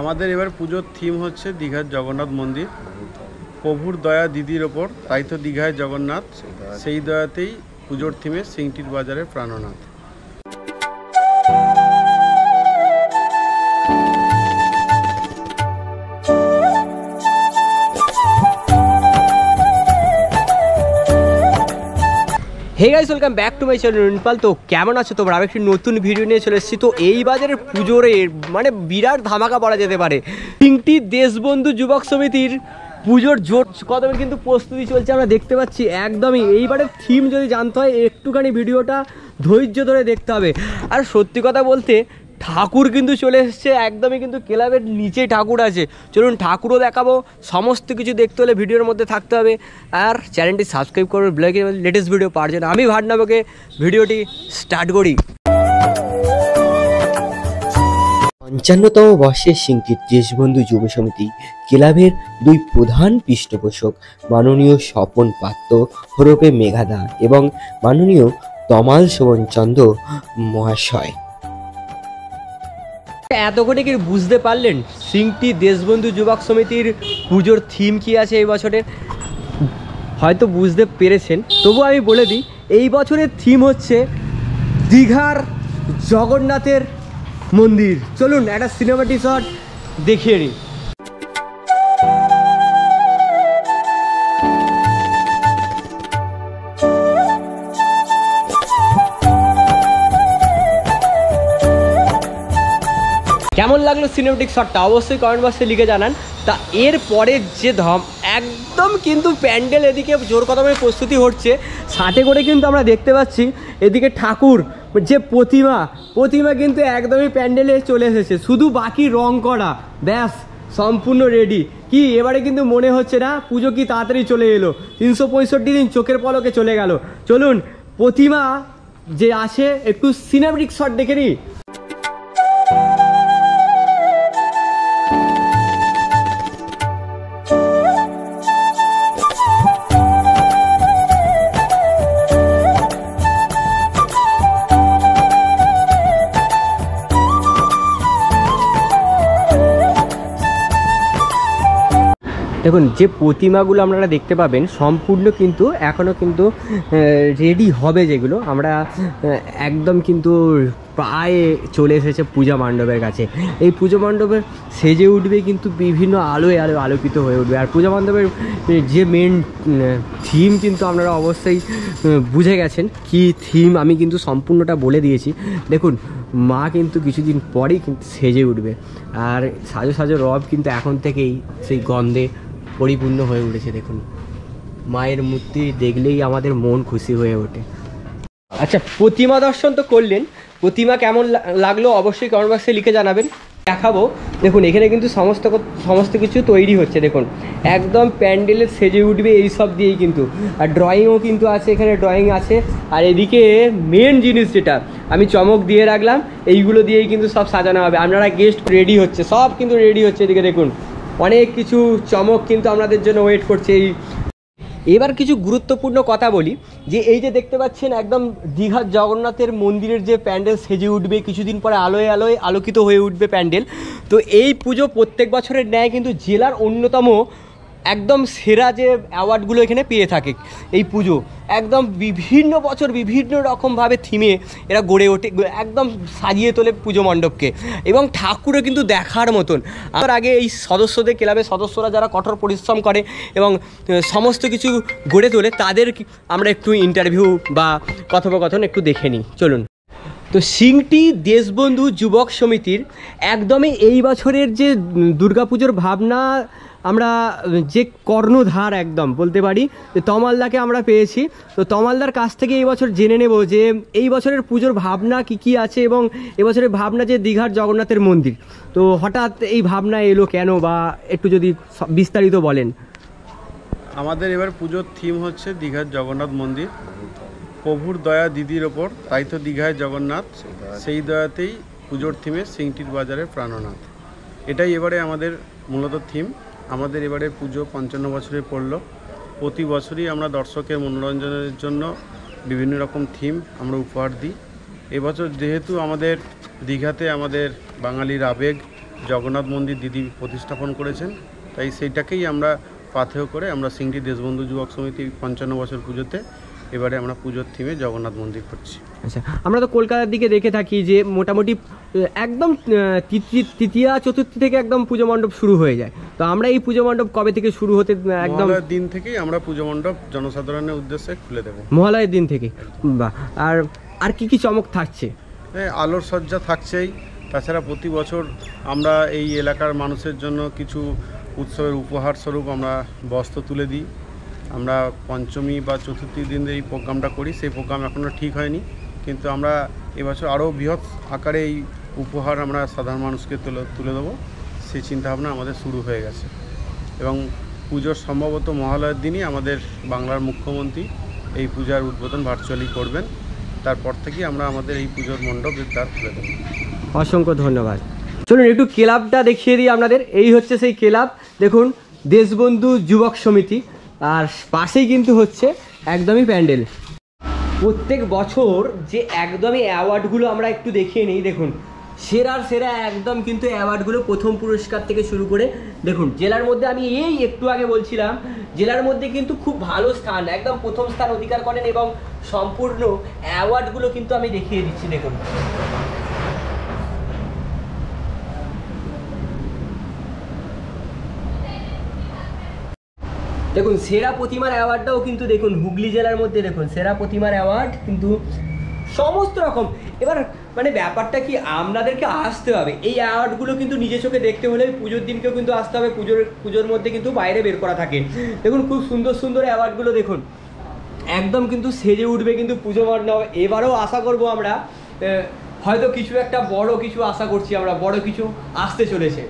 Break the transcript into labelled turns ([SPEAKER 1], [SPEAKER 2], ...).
[SPEAKER 1] আমাদের এবার পুজোর থিম হচ্ছে দীঘার জগন্নাথ মন্দির। প্রভুর দয়া দিদির ওপর, তাই তো দীঘায় জগন্নাথ, সেই দয়াতেই পুজোর থিমে সিংটির বাজারে প্রাণনাথ।
[SPEAKER 2] Hey guys, welcome back to my channel রিনপাল। তো কেমন আছো তোমরা? আমি একটি নতুন ভিডিও নিয়ে চলে এসেছি। তো এই বাজারের পুজোর মানে বিরাট ধামাকা বলা যেতে পারে। তিনটি দেশবন্ধু যুবক সমিতির পুজোর জোর কদমে কিন্তু প্রস্তুতি চলছে, আমরা দেখতে পাচ্ছি। একদমই এইবারের থিম যদি জানতে হয় একটুখানি ভিডিওটা ধৈর্য ধরে দেখতে হবে। আর সত্যি কথা বলতে ঠাকুর কিন্তু চলে এসছে, একদমই কিন্তু ক্লাবের নিচেই ঠাকুর আছে। চলুন ঠাকুরও দেখাবো, সমস্ত কিছু দেখতে হলে ভিডিওর মধ্যে থাকতে হবে। আর চ্যানেলটি সাবস্ক্রাইব করুন, ব্লগে লেটেস্ট ভিডিও পাওয়ার জন্য। আমি ভাটনাবকে ভিডিওটি স্টার্ট করি।
[SPEAKER 3] ৫৫তম বর্ষের সিংটির দেশবন্ধু যুব সমিতি ক্লাবের দুই প্রধান পৃষ্ঠপোষক মাননীয় স্বপন পাত্র হরপে মেঘাদা এবং মাননীয় তমাল শোভনচন্দ্র মহাশয়।
[SPEAKER 2] এতক্ষণে কি বুঝতে পারলেন সিংটি দেশবন্ধু যুবক সমিতির পুজোর থিম কি আছে এই বছরের? হয়তো বুঝতে পেরেছেন, তবু আমি বলে দিই এই বছরের থিম হচ্ছে দীঘার জগন্নাথের মন্দির। চলুন একটা সিনেমাটিক শট দেখিয়ে নিই। কেমন লাগলো সিনেমেটিক শটটা অবশ্যই কমেন্ট বক্সে লিখে জানান। তা এরপরে যে একদম কিন্তু প্যান্ডেল এদিকে জোর কদমে প্রস্তুতি হচ্ছে, সাথে করে কিন্তু আমরা দেখতে পাচ্ছি এদিকে ঠাকুর যে প্রতিমা কিন্তু একদমই প্যান্ডেলে চলে এসেছে, শুধু বাকি রং করা, ব্যাস সম্পূর্ণ রেডি। কি এবারে কিন্তু মনে হচ্ছে না পুজো কি তাড়াতাড়ি চলে এলো, 365 দিন চোখের পলকে চলে গেল। চলুন প্রতিমা যে আছে একটু সিনেমেটিক শট দেখে নিই। দেখুন যে প্রতিমাগুলো আপনারা দেখতে পাবেন সম্পূর্ণ কিন্তু এখনও কিন্তু রেডি হবে, যেগুলো আমরা একদম কিন্তু প্রায় চলে এসেছে পূজা মণ্ডপের কাছে। এই পুজো মণ্ডপে সেজে উঠবে কিন্তু বিভিন্ন আলোয় আলোকিত হয়ে উঠবে। আর পূজা মণ্ডপের যে মেন থিম কিন্তু আপনারা অবশ্যই বুঝে গেছেন কি থিম, আমি কিন্তু সম্পূর্ণটা বলে দিয়েছি। দেখুন মা কিন্তু কিছুদিন পরেই কিন্তু সেজে উঠবে, আর সাজো রব কিন্তু এখন থেকেই সেই গন্ধে পরিপূর্ণ হয়ে উঠেছে। দেখুন মায়ের মূর্তি দেখলেই আমাদের মন খুশি হয়ে ওঠে। আচ্ছা, প্রতিমা দর্শন তো করলেন, প্রতিমা কেমন লাগলো অবশ্যই কমেন্ট বক্সে লিখে জানাবেন, দেখাবো। দেখুন এখানে কিন্তু সমস্ত কিছু তৈরি হচ্ছে। দেখুন একদম প্যান্ডেলে সেজে উঠবে এই সব দিয়েই কিন্তু। আর ড্রয়িংও কিন্তু আছে, এখানে ড্রয়িং আছে। আর এদিকে মেন জিনিস যেটা আমি চমক দিয়ে রাখলাম, এইগুলো দিয়েই কিন্তু সব সাজানো হবে। আপনারা গেস্ট রেডি হচ্ছে, সব কিন্তু রেডি হচ্ছে। এদিকে দেখুন অনেক কিছু চমক কিন্তু আপনাদের জন্য ওয়েট করছে। এবার কিছু গুরুত্বপূর্ণ কথা বলি, যে এই যে দেখতে পাচ্ছেন একদম দীঘার জগন্নাথের মন্দিরের যে প্যান্ডেল সেজে উঠবে, কিছুদিন পরে আলোয় আলোকিত হয়ে উঠবে প্যান্ডেল। তো এই পুজো প্রত্যেক বছরের ন্যায় কিন্তু জেলার অন্যতম একদম সেরা যে অ্যাওয়ার্ডগুলো এখানে পেয়ে থাকে। এই পুজো একদম বিভিন্ন বছর বিভিন্ন রকমভাবে থিমে এরা গড়ে ওঠে, একদম সাজিয়ে তোলে পুজো মণ্ডপকে, এবং ঠাকুরও কিন্তু দেখার মতন। আমার আগে এই সদস্যদের, ক্লাবের সদস্যরা যারা কঠোর পরিশ্রম করে এবং সমস্ত কিছু গড়ে তোলে, তাদের আমরা একটু ইন্টারভিউ বা কথোপকথন একটু দেখে নিই। চলুন। তো সিংটি দেশবন্ধু যুবক সমিতির একদমই এই বছরের যে দুর্গাপুজোর ভাবনা, আমরা যে কর্ণধার একদম বলতে পারি যে তমালদাকে আমরা পেয়েছি। তো তমালদার কাছ থেকে এই বছর জেনে নেব যে এই বছরের পুজোর ভাবনা কি আছে, এবং এবছরের ভাবনা যে দীঘার জগন্নাথের মন্দির। তো হঠাৎ এই ভাবনা এলো কেন, বা একটু যদি বিস্তারিত বলেন।
[SPEAKER 1] আমাদের এবার পুজোর থিম হচ্ছে দীঘার জগন্নাথ মন্দির। প্রভুর দয়া দিদির ওপর, তাই তো দীঘায় জগন্নাথ, সেই দয়াতেই পুজোর থিমে সিংটির বাজারে প্রাণনাথ। এটাই এবারে আমাদের মূলত থিম। আমাদের এবারে পুজো 55 বছরে পড়ল। প্রতি বছরই আমরা দর্শকের মনোরঞ্জনের জন্য বিভিন্ন রকম থিম আমরা উপহার দিই। এবছর যেহেতু আমাদের দীঘাতে আমাদের বাঙালির আবেগ, জগন্নাথ মন্দির দিদি প্রতিস্থাপন করেছেন, তাই সেইটাকেই আমরা পাথেয় করে আমরা সিংটি দেশবন্ধু যুবক সমিতি 55 বছর পুজোতে এবারে আমরা পুজোর থিমে জগন্নাথ মন্দির করছি।
[SPEAKER 2] আচ্ছা, আমরা তো কলকাতার দিকে দেখে থাকি যে মোটামুটি একদম তৃতীয়া চতুর্থী থেকে একদম পুজো মণ্ডপ শুরু হয়ে যায়, তো আমরা এই পুজো মণ্ডপ কবে থেকে শুরু হতে একদম
[SPEAKER 1] মহালয়ার দিন থেকেই আমরা পুজো মণ্ডপ জনসাধারণের উদ্দেশ্যে খুলে দেবো।
[SPEAKER 2] মহালয়ের দিন থেকে। বাহ, আর কি কি চমক থাকছে?
[SPEAKER 1] আলোর সজ্জা থাকছেই, তাছাড়া প্রতি বছর আমরা এই এলাকার মানুষের জন্য কিছু উৎসবের উপহার স্বরূপ আমরা বস্ত্র তুলে দিই। আমরা পঞ্চমী বা চতুর্থী দিন এই প্রোগ্রামটা করি, সেই প্রোগ্রাম এখনও ঠিক হয়নি, কিন্তু আমরা এবছর আরও বৃহৎ আকারে এই উপহার আমরা সাধারণ মানুষকে তুলে দেবো, সেই চিন্তাভাবনা আমাদের শুরু হয়ে গেছে। এবং পুজোর সম্ভবত মহালয়ার দিনই আমাদের বাংলার মুখ্যমন্ত্রী এই পূজার উদ্বোধন ভার্চুয়ালি করবেন, তারপর থেকেই আমরা আমাদের এই পুজোর মণ্ডপের দ্বার খুলে দেবো।
[SPEAKER 2] অসংখ্য ধন্যবাদ। চলুন একটু ক্লাবটা দেখিয়ে দিই আপনাদের। এই হচ্ছে সেই ক্লাব, দেখুন দেশবন্ধু যুবক সমিতি, আর পাশেই কিন্তু হচ্ছে একদমই প্যান্ডেল। প্রত্যেক বছর যে একদমই অ্যাওয়ার্ডগুলো আমরা একটু দেখিয়ে নিই, দেখুন সেরার সেরা একদম কিন্তু অ্যাওয়ার্ডগুলো প্রথম পুরস্কার থেকে শুরু করে দেখুন জেলার মধ্যে, আমি এই একটু আগে বলছিলাম জেলার মধ্যে কিন্তু খুব ভালো স্থান, একদম প্রথম স্থান অধিকার করেন, এবং সম্পূর্ণ অ্যাওয়ার্ডগুলো কিন্তু আমি দেখিয়ে দিচ্ছি। দেখুন দেখুন সেরা প্রতিমার অ্যাওয়ার্ডটাও কিন্তু দেখুন হুগলি জেলার মধ্যে, দেখুন সেরা প্রতিমার অ্যাওয়ার্ড কিন্তু সমস্ত রকম। এবার মানে ব্যাপারটা কি, আপনাদেরকে আসতে হবে এই অ্যাওয়ার্ডগুলো কিন্তু নিজে চোখে দেখতে হলে পুজোর দিনকেও কিন্তু আসতে হবে, পুজোর মধ্যে কিন্তু বাইরে বের করা থাকে। দেখুন খুব সুন্দর সুন্দর অ্যাওয়ার্ডগুলো দেখুন, একদম কিন্তু সেজে উঠবে কিন্তু পুজো মণ্ডপ। এবারেও আশা করব আমরা হয়তো কিছু একটা বড় কিছু আশা করছি, আমরা বড় কিছু আসতে চলেছে।